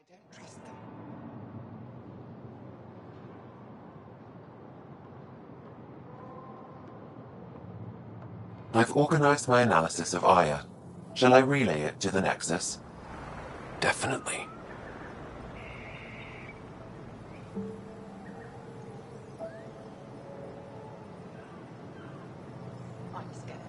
Don't trust them. I've organized my analysis of Aya. Shall I relay it to the Nexus? Definitely. I'm scared.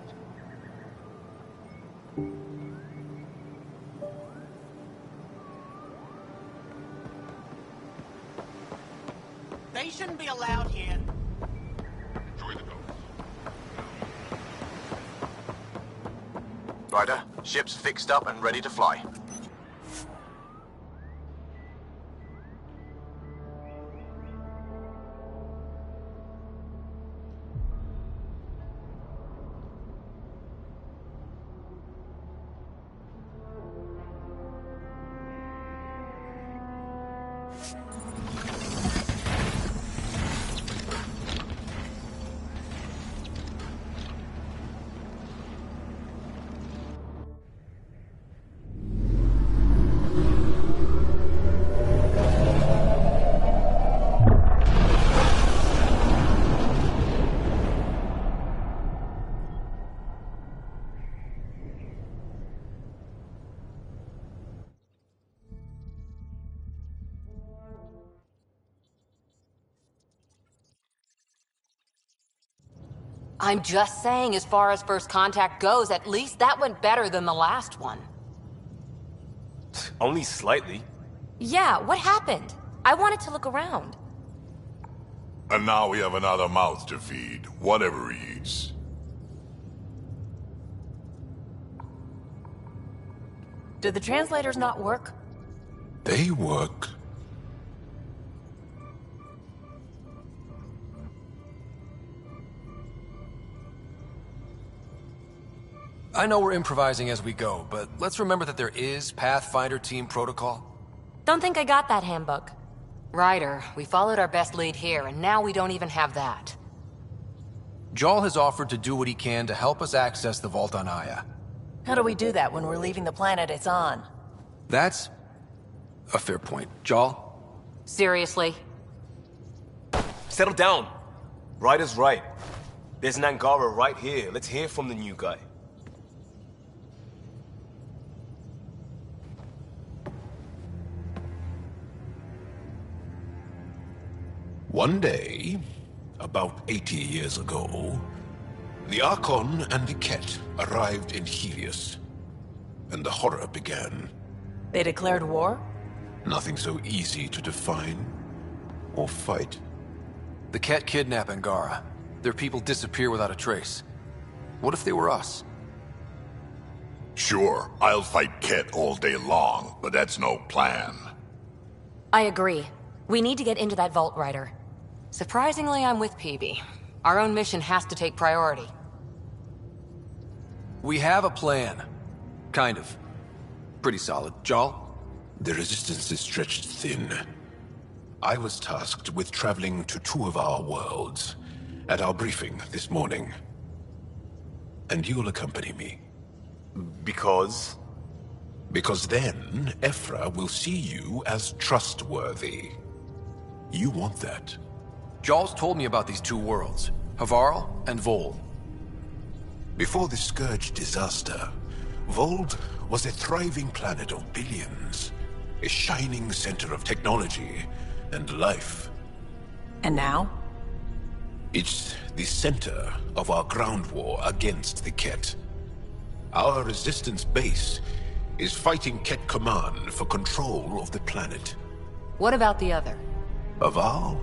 They shouldn't be allowed here. Enjoy the boat. Ryder, ship's fixed up and ready to fly. I'm just saying, as far as first contact goes, at least that went better than the last one. Only slightly. Yeah, what happened? I wanted to look around. And now we have another mouth to feed, whatever he eats. Did the translators not work? They work. I know we're improvising as we go, but let's remember that there is Pathfinder team protocol. Don't think I got that handbook. Ryder, we followed our best lead here, and now we don't even have that. Jarl has offered to do what he can to help us access the vault on Aya. How do we do that when we're leaving the planet it's on? That's a fair point. Jarl? Seriously? Settle down. Ryder's right. There's an Angara right here. Let's hear from the new guy. One day, about 80 years ago, the Archon and the Ket arrived in Helios, and the horror began. They declared war? Nothing so easy to define or fight. The Ket kidnap Angara. Their people disappear without a trace. What if they were us? Sure, I'll fight Ket all day long, but that's no plan. I agree. We need to get into that vault, Ryder. Surprisingly, I'm with PB. Our own mission has to take priority. We have a plan. Kind of. Pretty solid. Jarl? The resistance is stretched thin. I was tasked with traveling to two of our worlds at our briefing this morning. And you'll accompany me. Because? Because then, Ephra will see you as trustworthy. You want that. Jarl's told me about these two worlds, Havarl and Vold. Before the Scourge disaster, Vold was a thriving planet of billions, a shining center of technology and life. And now? It's the center of our ground war against the Ket. Our resistance base is fighting Ket Command for control of the planet. What about the other? Havarl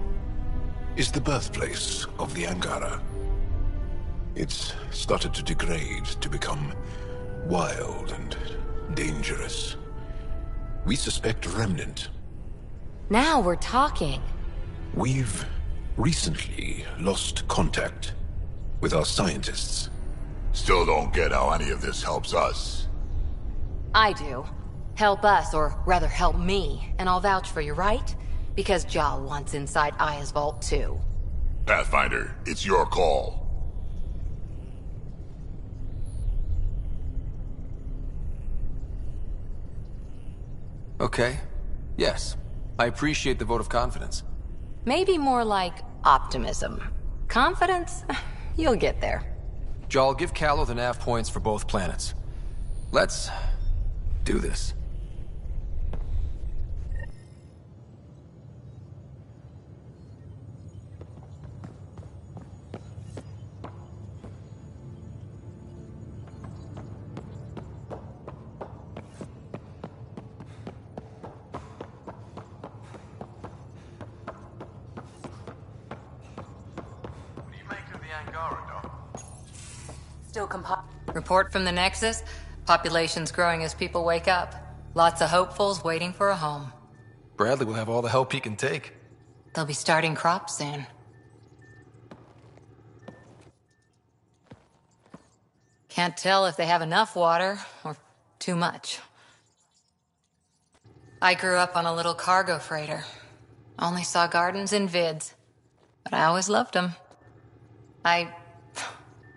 is the birthplace of the Angara. It's started to degrade, to become wild and dangerous. We suspect Remnant. Now we're talking. We've recently lost contact with our scientists. Still don't get how any of this helps us. I do. Help us, or rather help me, and I'll vouch for you, right? Because Jarl wants inside Aya's vault too. Pathfinder, it's your call. Okay. Yes, I appreciate the vote of confidence. Maybe more like optimism. Confidence? You'll get there. Jal, give Callow the nav points for both planets. Let's do this. Still Report from the Nexus. Population's growing as people wake up. Lots of hopefuls waiting for a home. Bradley will have all the help he can take. They'll be starting crops soon. Can't tell if they have enough water or too much. I grew up on a little cargo freighter. Only saw gardens in vids, but I always loved them. I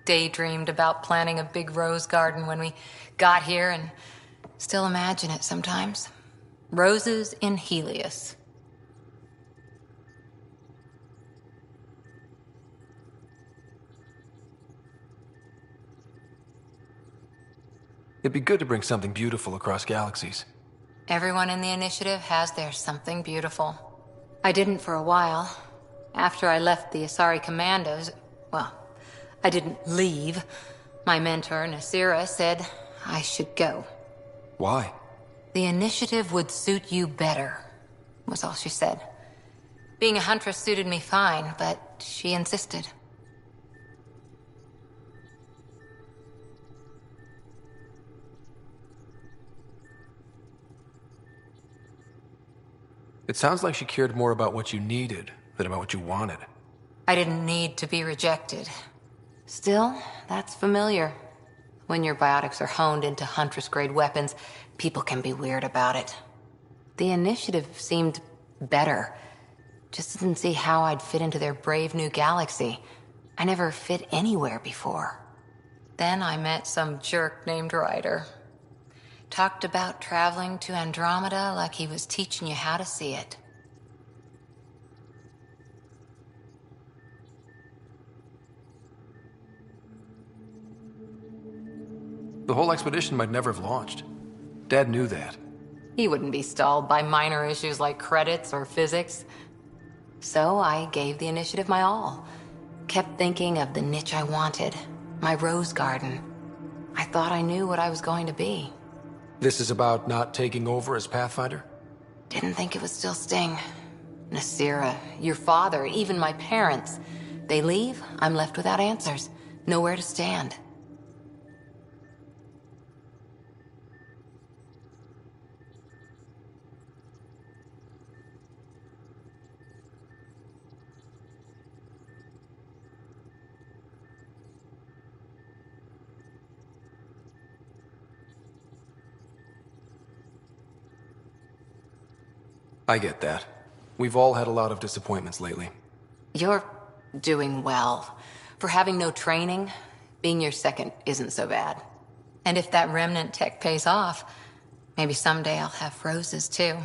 daydreamed about planting a big rose garden when we got here and still imagine it sometimes. Roses in Helios. It'd be good to bring something beautiful across galaxies. Everyone in the initiative has their something beautiful. I didn't for a while. After I left the Asari Commandos, well, I didn't leave. My mentor, Nasira, said I should go. Why? The initiative would suit you better, was all she said. Being a huntress suited me fine, but she insisted. It sounds like she cared more about what you needed than about what you wanted. I didn't need to be rejected. Still, that's familiar. When your biotics are honed into Huntress-grade weapons, people can be weird about it. The initiative seemed better. Just didn't see how I'd fit into their brave new galaxy. I never fit anywhere before. Then I met some jerk named Ryder. Talked about traveling to Andromeda like he was teaching you how to see it. The whole expedition might never have launched. Dad knew that. He wouldn't be stalled by minor issues like credits or physics. So I gave the initiative my all. Kept thinking of the niche I wanted, my rose garden. I thought I knew what I was going to be. This is about not taking over as Pathfinder? Didn't think it would still sting. Nasira, your father, even my parents. They leave, I'm left without answers. Nowhere to stand. I get that. We've all had a lot of disappointments lately. You're doing well. For having no training, being your second isn't so bad. And if that remnant tech pays off, maybe someday I'll have roses too.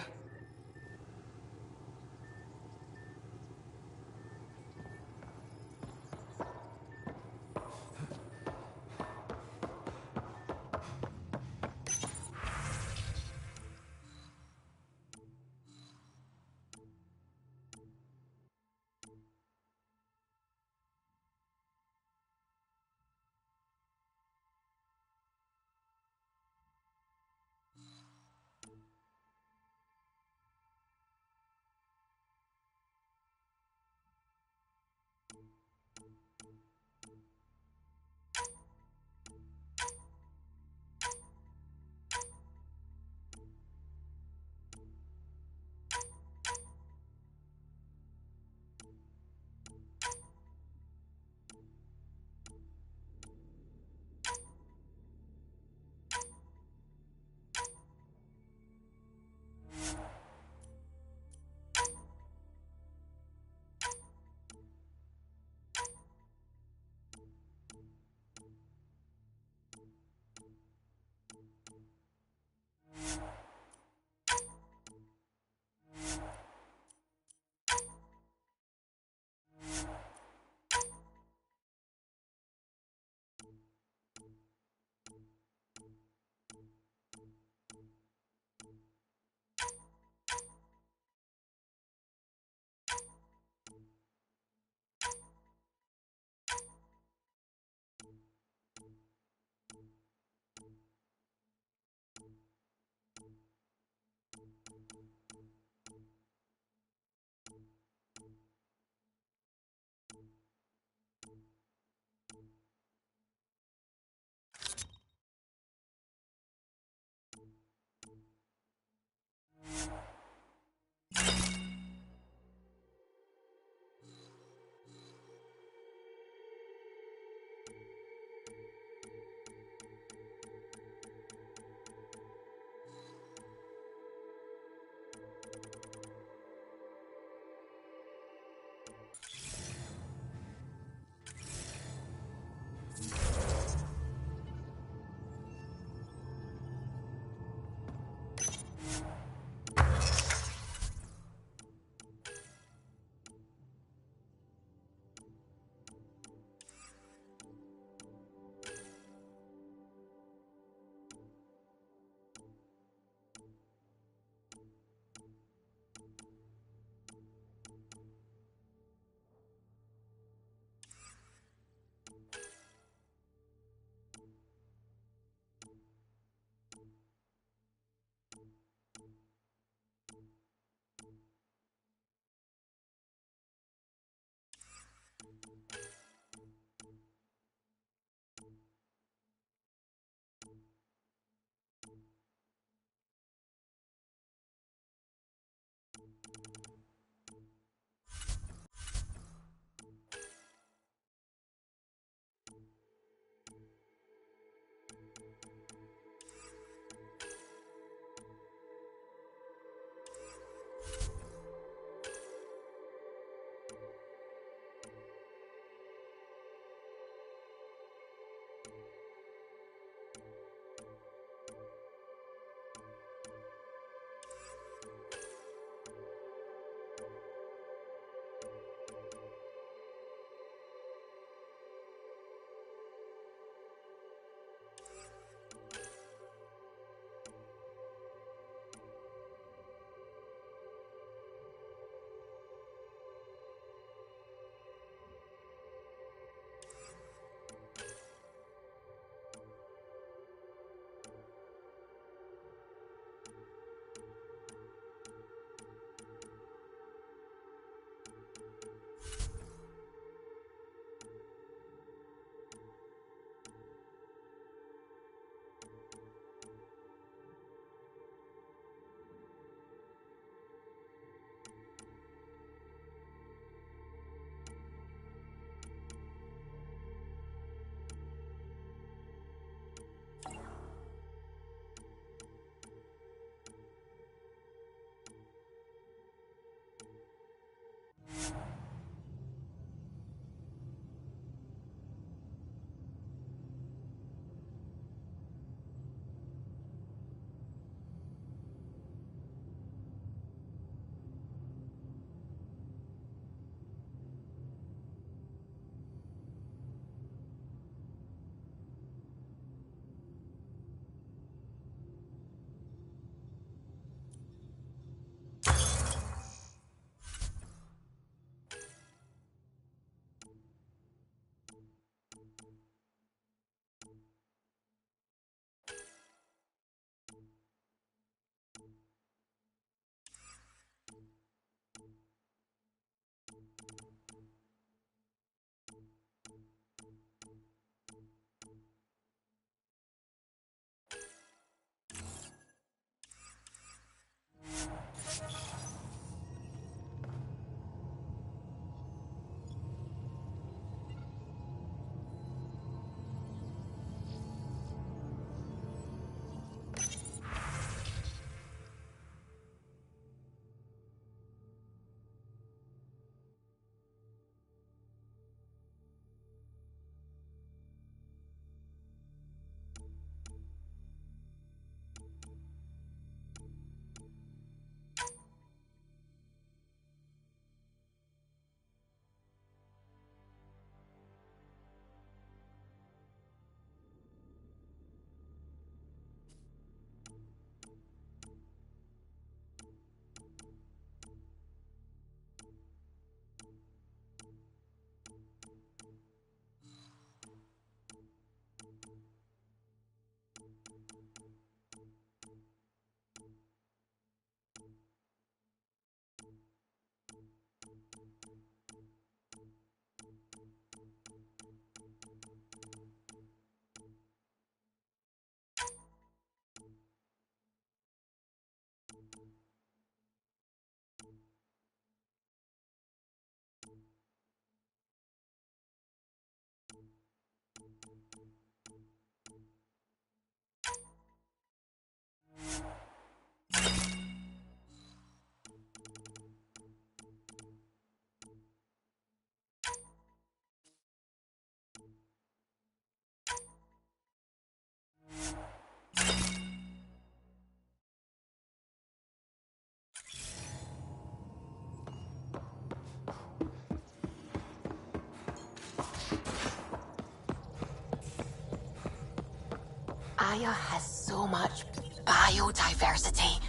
Aya has so much biodiversity.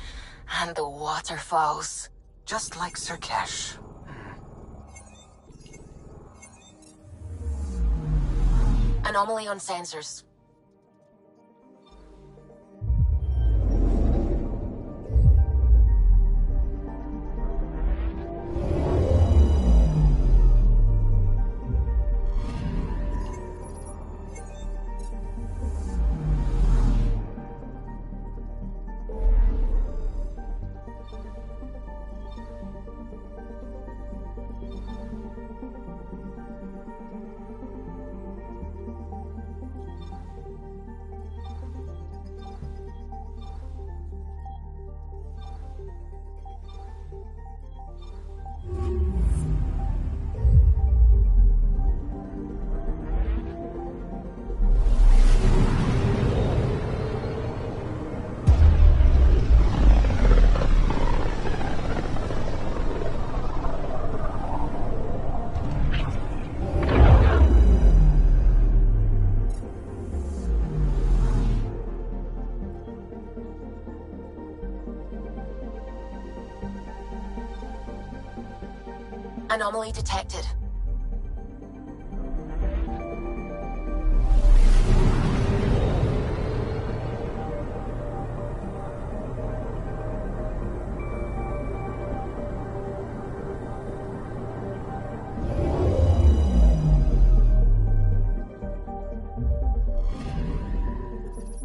And the waterfalls. Just like Sirkesh. Anomaly on sensors. Anomaly detected.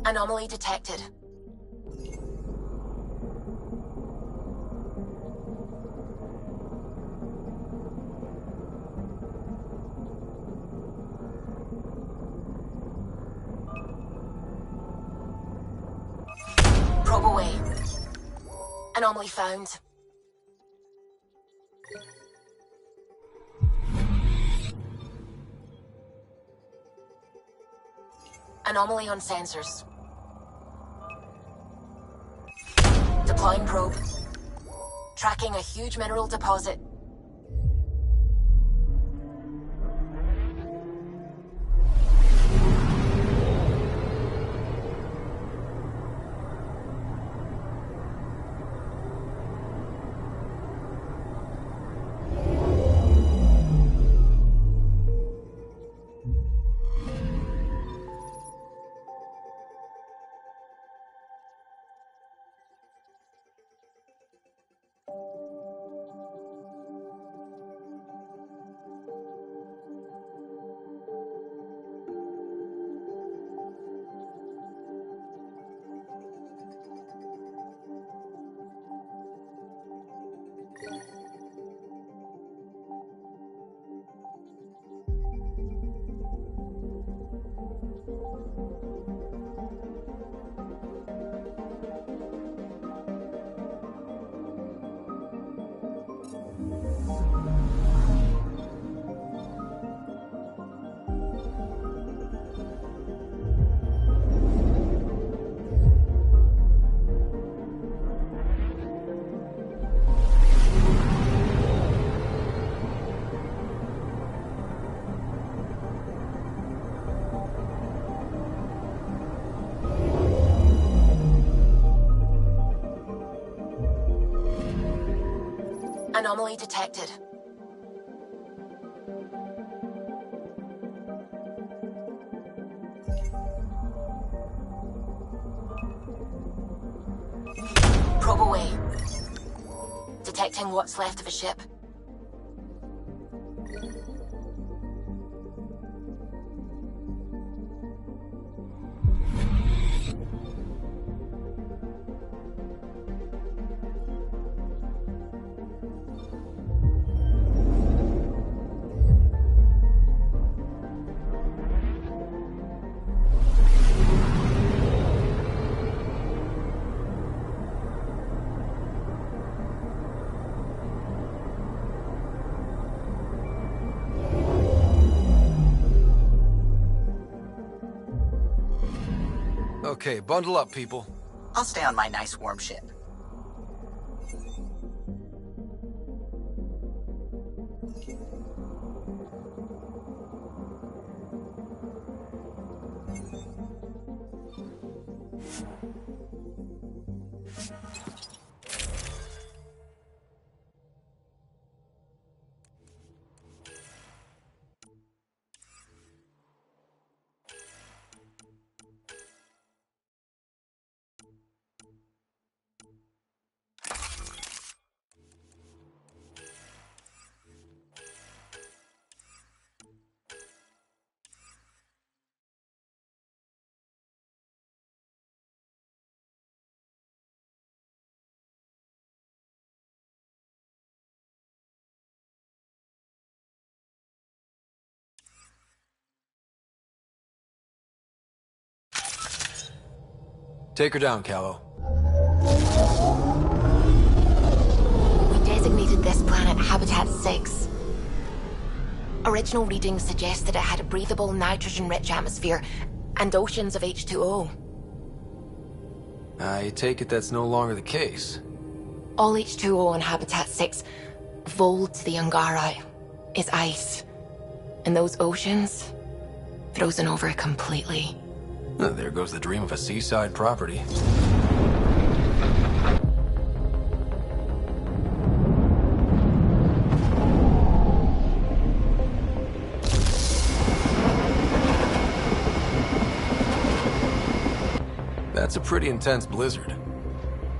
Anomaly detected. Probe away. Anomaly found. Anomaly on sensors. Deploying probe. Tracking a huge mineral deposit. Anomaly detected. Probe away. Detecting what's left of a ship. Okay, bundle up, people. I'll stay on my nice warm ship. Take her down, Callow. We designated this planet Habitat 6. Original readings suggested it had a breathable, nitrogen-rich atmosphere and oceans of H2O. I take it that's no longer the case. All H2O on Habitat 6, vold to the Angara, is ice. And those oceans, frozen over completely. There goes the dream of a seaside property. That's a pretty intense blizzard.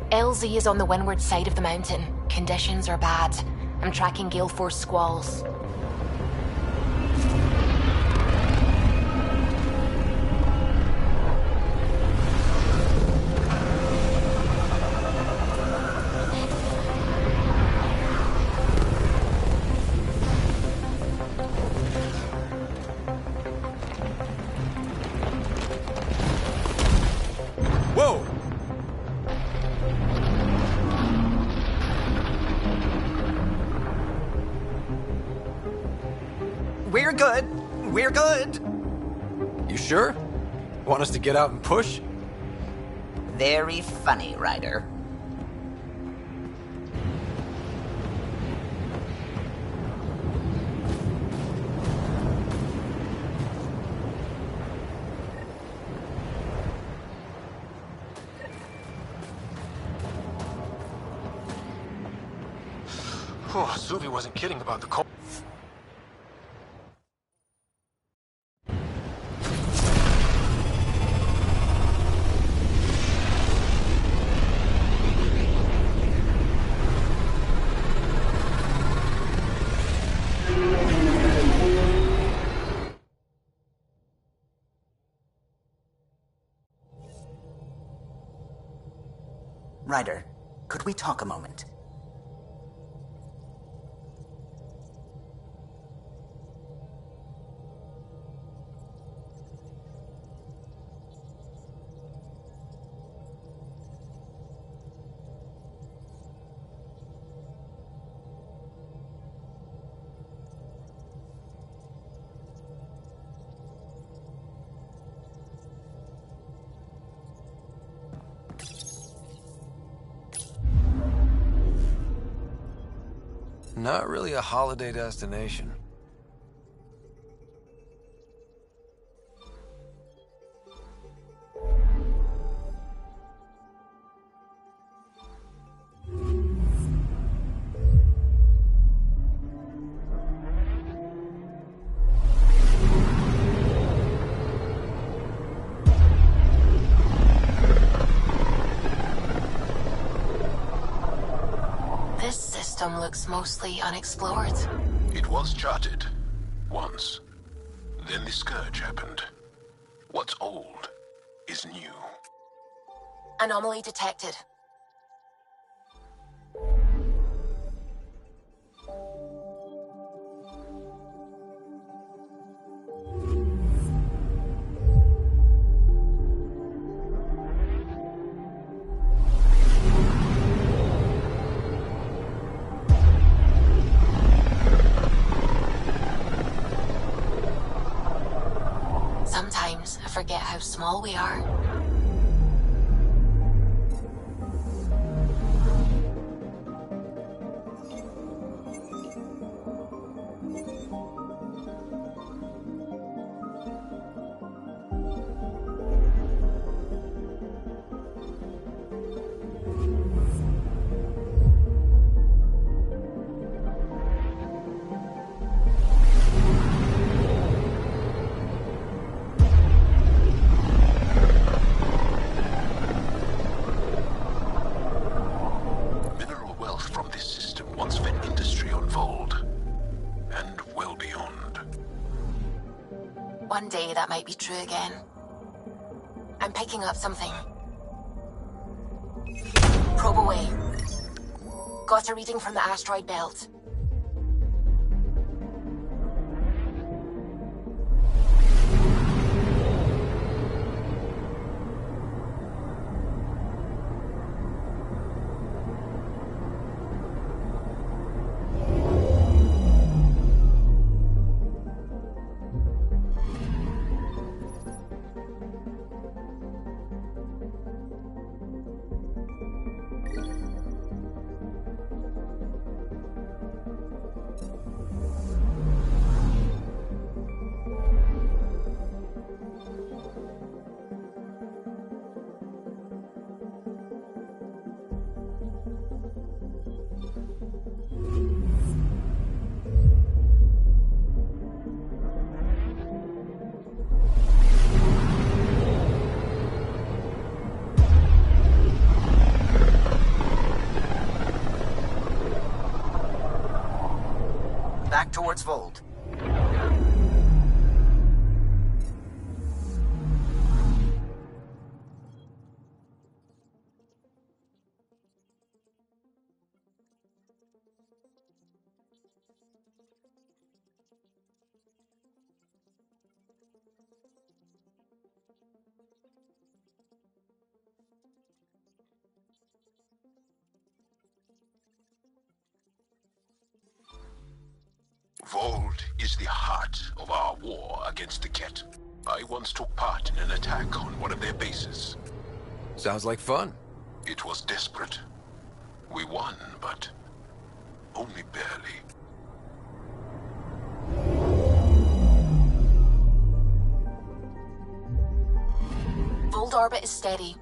LZ is on the windward side of the mountain. Conditions are bad. I'm tracking gale force squalls. Whoa! We're good. We're good. You sure? Want us to get out and push? Very funny, Ryder. Oh, Zuvi wasn't kidding about the cold. Ryder, could we talk a moment? Not really a holiday destination. This system looks mostly unexplored. It was charted. Once. Then the Scourge happened. What's old is new. Anomaly detected. Sometimes I forget how small we are. Mineral wealth from this system once fed industry on Vold. And well beyond. One day that might be true again. I'm picking up something. Probe away. Got a reading from the asteroid belt. towards Vold. Vold is the heart of our war against the Ket. I once took part in an attack on one of their bases. Sounds like fun. It was desperate. We won, but only barely. Vold orbit is steady.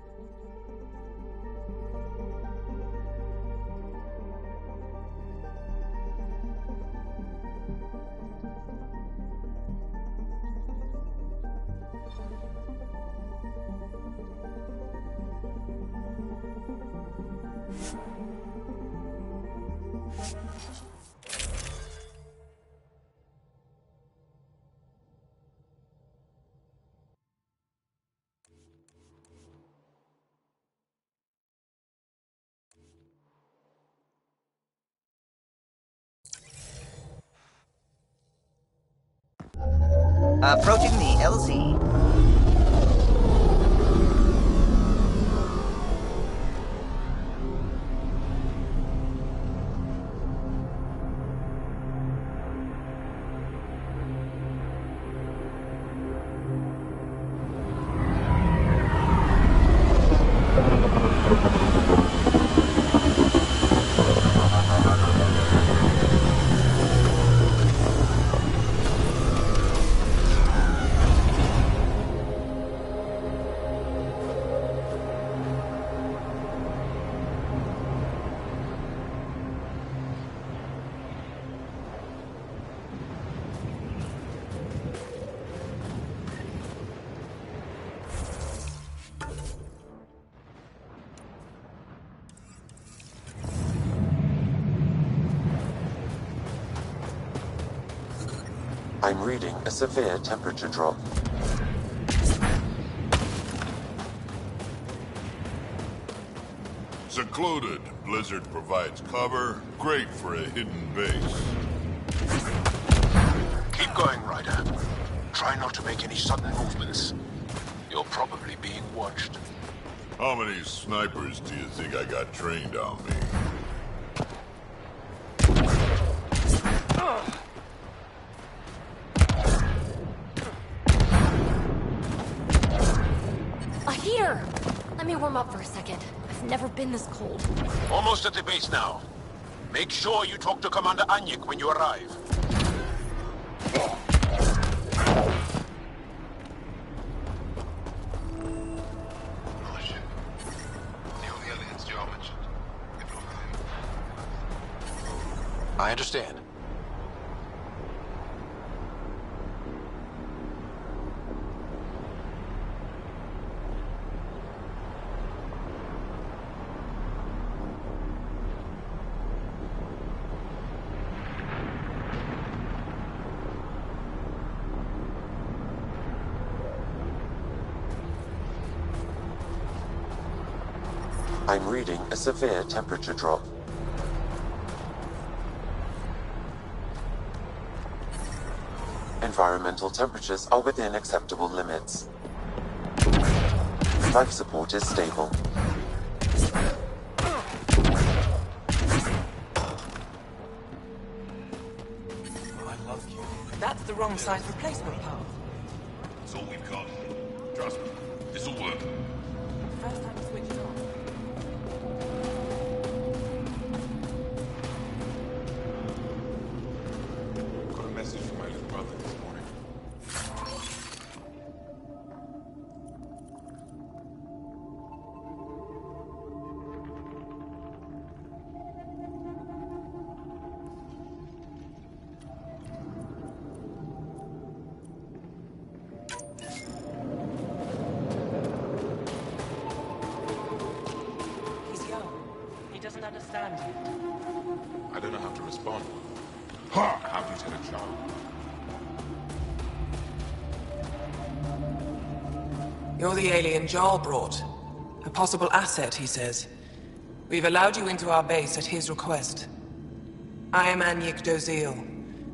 Approaching the LZ. I'm reading a severe temperature drop. Secluded. Blizzard provides cover. Great for a hidden base. Keep going, Ryder. Try not to make any sudden movements. You're probably being watched. How many snipers do you think I got trained on me? Here! Let me warm up for a second. I've never been this cold. Almost at the base now. Make sure you talk to Commander Anyik when you arrive. I understand. I'm reading a severe temperature drop. Environmental temperatures are within acceptable limits. Life support is stable. That's the wrong size replacement part. That's all we've got. Trust me, this'll work. First time to switch it on. Got a message from my little brother this morning. He's young. He doesn't understand yet. I don't know how to respond. Ha! You're the alien Jarl brought. A possible asset, he says. We've allowed you into our base at his request. I am Anyik Dozil.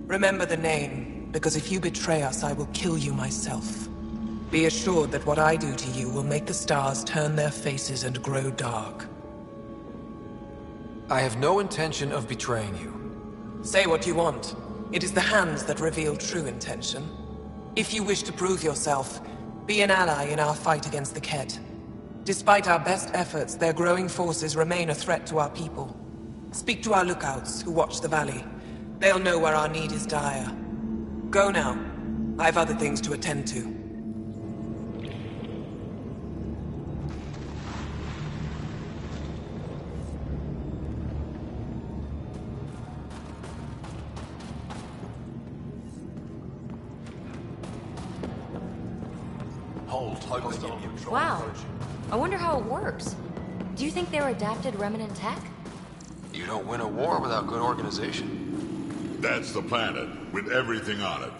Remember the name, because if you betray us, I will kill you myself. Be assured that what I do to you will make the stars turn their faces and grow dark. I have no intention of betraying you. Say what you want. It is the hands that reveal true intention. If you wish to prove yourself, be an ally in our fight against the Ket. Despite our best efforts, their growing forces remain a threat to our people. Speak to our lookouts, who watch the valley. They'll know where our need is dire. Go now. I have other things to attend to. Wow. I wonder how it works. Do you think they're adapted remnant tech? You don't win a war without good organization. That's the planet, with everything on it.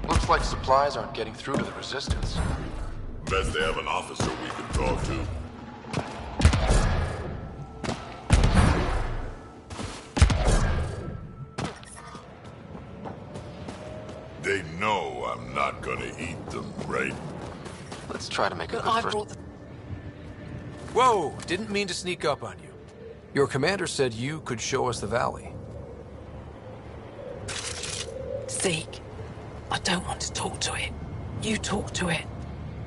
Looks like supplies aren't getting through to the Resistance. Best they have an officer we can talk to. They know I'm not gonna eat them, right? Let's try to make a good first... Whoa! Didn't mean to sneak up on you. Your commander said you could show us the valley. Zeke, I don't want to talk to it. You talk to it.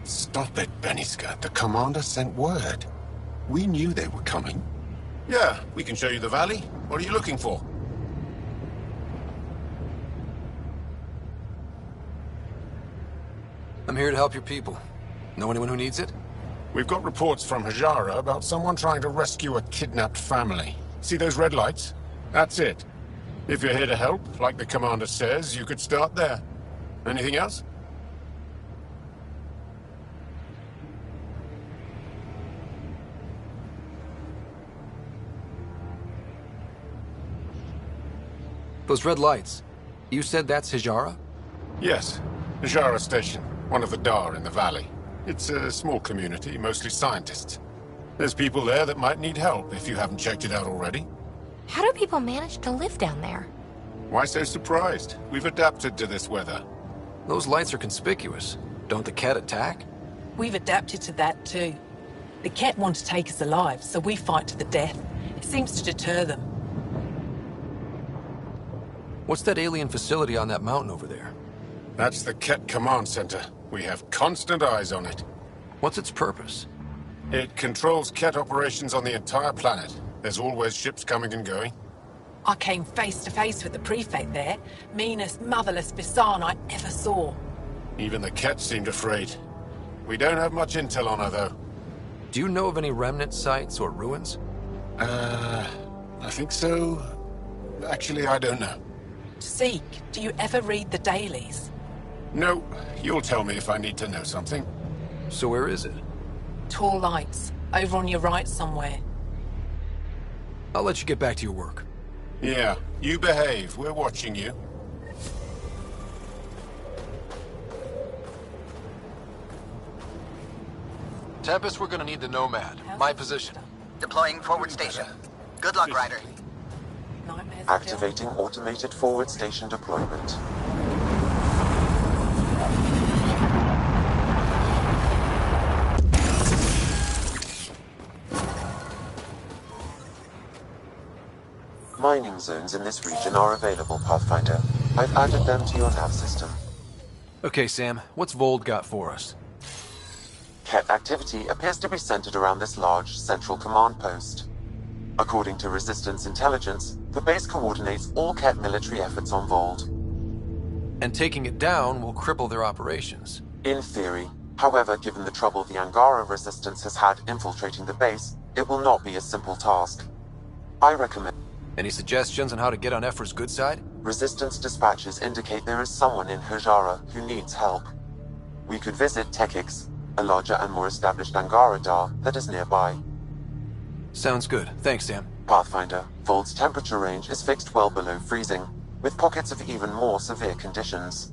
Stop it, Beniska. The commander sent word. We knew they were coming. Yeah, we can show you the valley. What are you looking for? I'm here to help your people. Know anyone who needs it? We've got reports from Hajara about someone trying to rescue a kidnapped family. See those red lights? That's it. If you're here to help, like the commander says, you could start there. Anything else? Those red lights. You said that's Hajara? Yes. Hajara Station, one of the Dar in the valley. It's a small community, mostly scientists. There's people there that might need help if you haven't checked it out already. How do people manage to live down there? Why so surprised? We've adapted to this weather. Those lights are conspicuous. Don't the Ket attack? We've adapted to that too. The Ket want to take us alive, so we fight to the death. It seems to deter them. What's that alien facility on that mountain over there? That's the Ket Command Center. We have constant eyes on it. What's its purpose? It controls Ket operations on the entire planet. There's always ships coming and going. I came face to face with the prefect there. Meanest, motherless Bisan I ever saw. Even the Ket seemed afraid. We don't have much intel on her, though. Do you know of any remnant sites or ruins? I think so. Actually, I don't know. Zeke, do you ever read the dailies? No. You'll tell me if I need to know something. So where is it? Tall lights. Over on your right somewhere. I'll let you get back to your work. Yeah, you behave. We're watching you. Tempest, we're gonna need the Nomad. My position. Deploying forward station. Good luck, Ryder. Activating automated forward station deployment. Mining zones in this region are available, Pathfinder. I've added them to your nav system. Okay, Sam. What's Vold got for us? Ket activity appears to be centered around this large central command post. According to Resistance intelligence, the base coordinates all Ket military efforts on Vold. And taking it down will cripple their operations. In theory, However, given the trouble the Angara resistance has had infiltrating the base, it will not be a simple task. I recommend... Any suggestions on how to get on Ephra's good side? Resistance dispatches indicate there is someone in Hajara who needs help. We could visit Tekix, a larger and more established Angara Dar that is nearby. Sounds good. Thanks, Sam. Pathfinder, Vault's temperature range is fixed well below freezing, with pockets of even more severe conditions.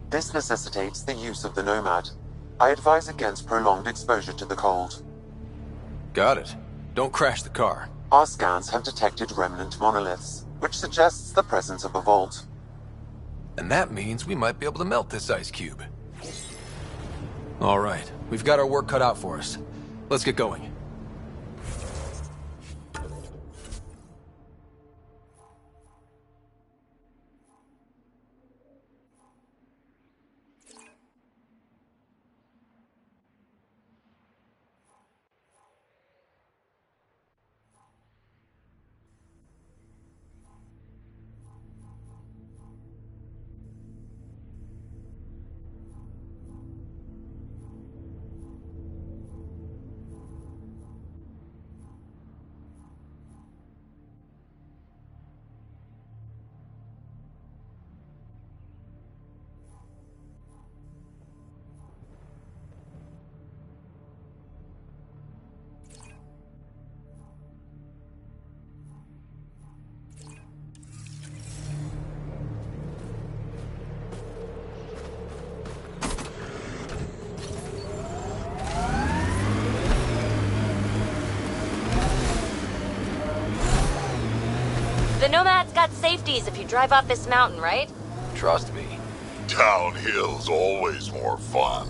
This necessitates the use of the Nomad. I advise against prolonged exposure to the cold. Got it. Don't crash the car. Our scans have detected remnant monoliths, which suggests the presence of a vault. And that means we might be able to melt this ice cube. All right, we've got our work cut out for us. Let's get going. The Nomad's got safeties if you drive off this mountain, right? Trust me. Downhill's always more fun.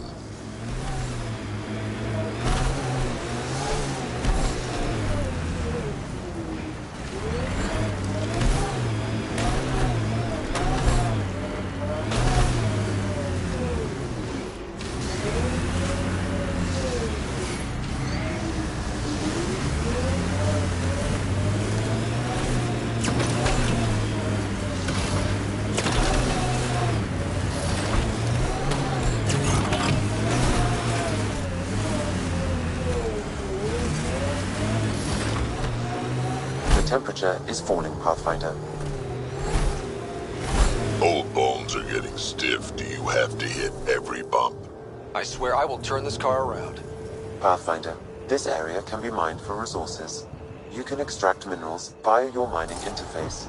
Temperature is falling, Pathfinder. Old bones are getting stiff. Do you have to hit every bump? I swear I will turn this car around. Pathfinder, this area can be mined for resources. You can extract minerals via your mining interface.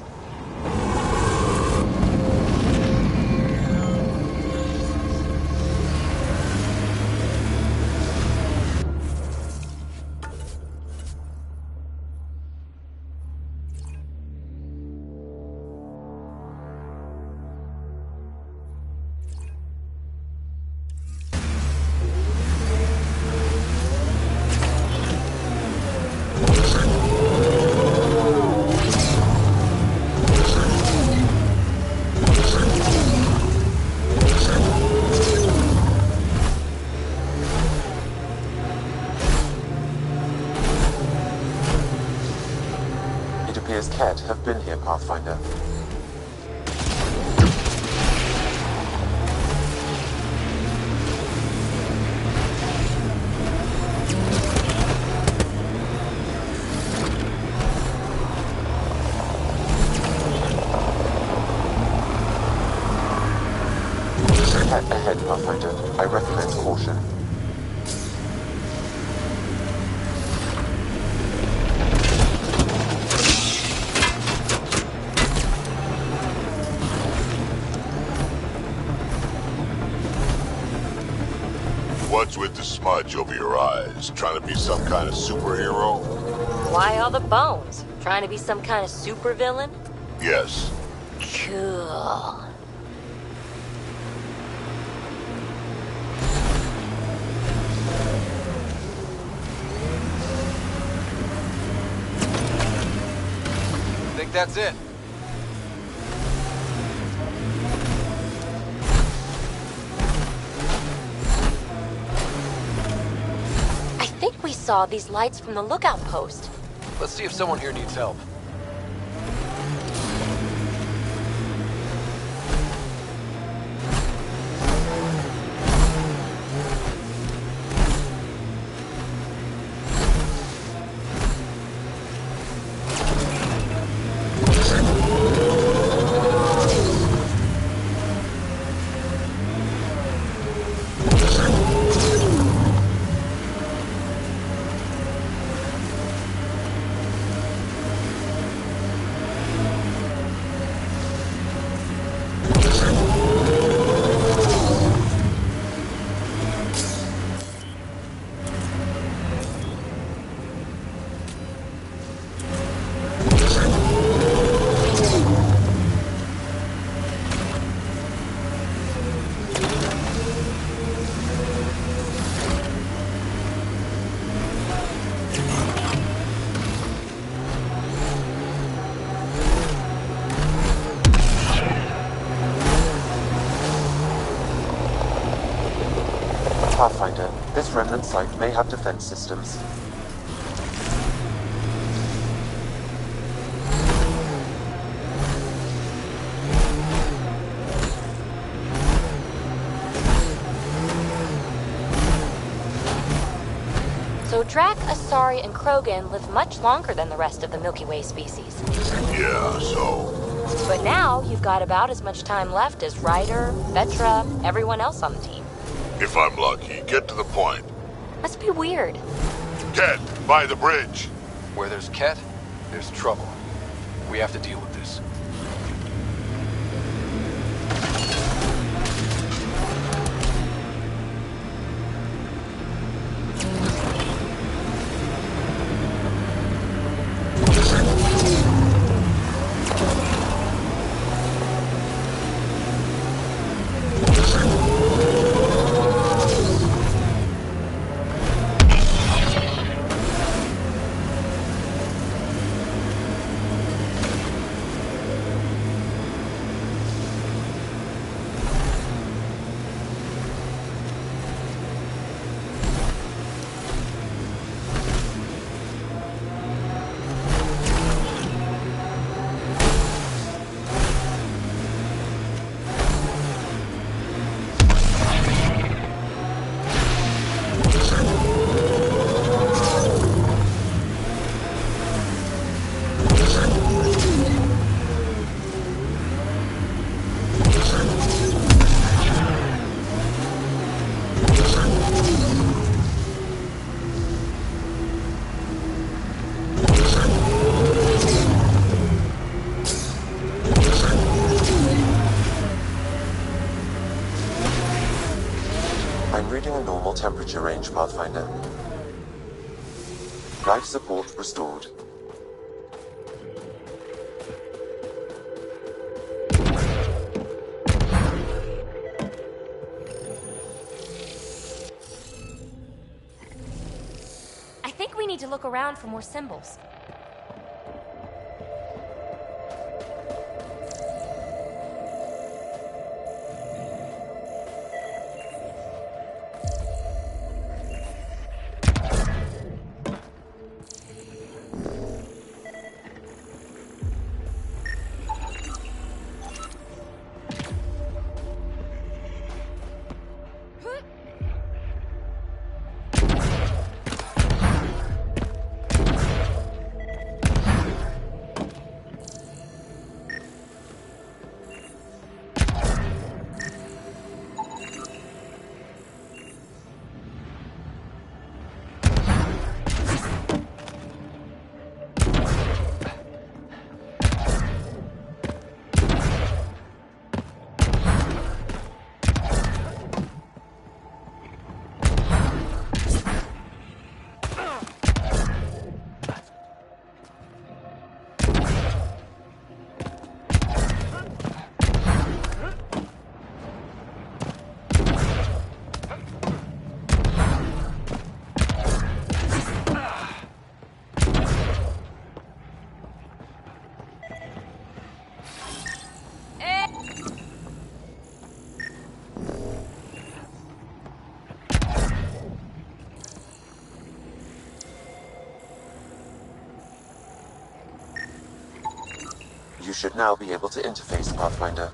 Ket have been here, Pathfinder. Ket ahead, Pathfinder. I recommend caution. What's with the smudge over your eyes? Trying to be some kind of superhero? Why all the bones? Trying to be some kind of supervillain? Yes. Cool. Think that's it? We saw these lights from the lookout post. Let's see if someone here needs help. remnant site may have defense systems. So Drac, Asari, and Krogan live much longer than the rest of the Milky Way species. Yeah, so... But now you've got about as much time left as Ryder, Vetra, everyone else on the team. If I'm lucky, get to the point. Must be weird. Ted, by the bridge. Where there's Ket, there's trouble. We have to deal with this. I'm reading a normal temperature range, Pathfinder. Life support restored. I think we need to look around for more symbols. You should now be able to interface, Pathfinder.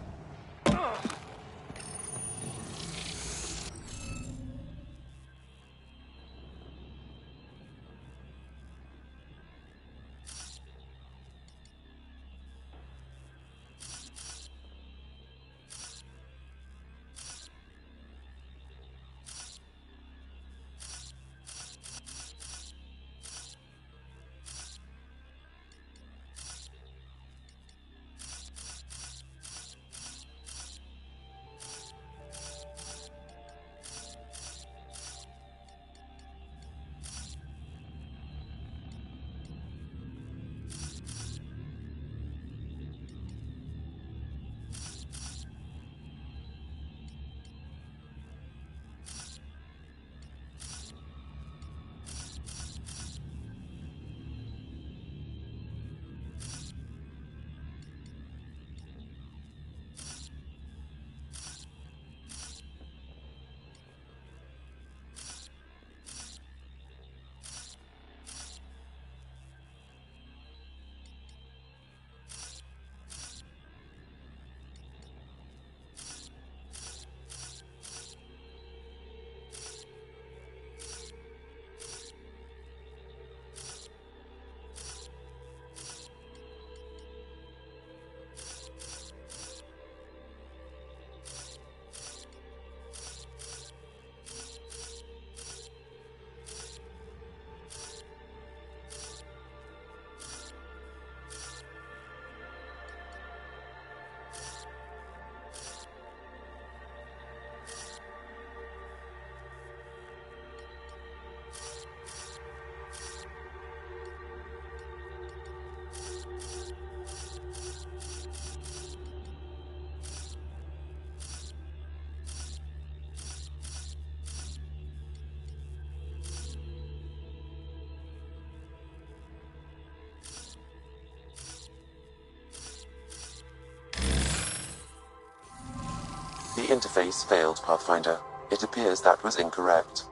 interface failed, Pathfinder. It appears that was incorrect.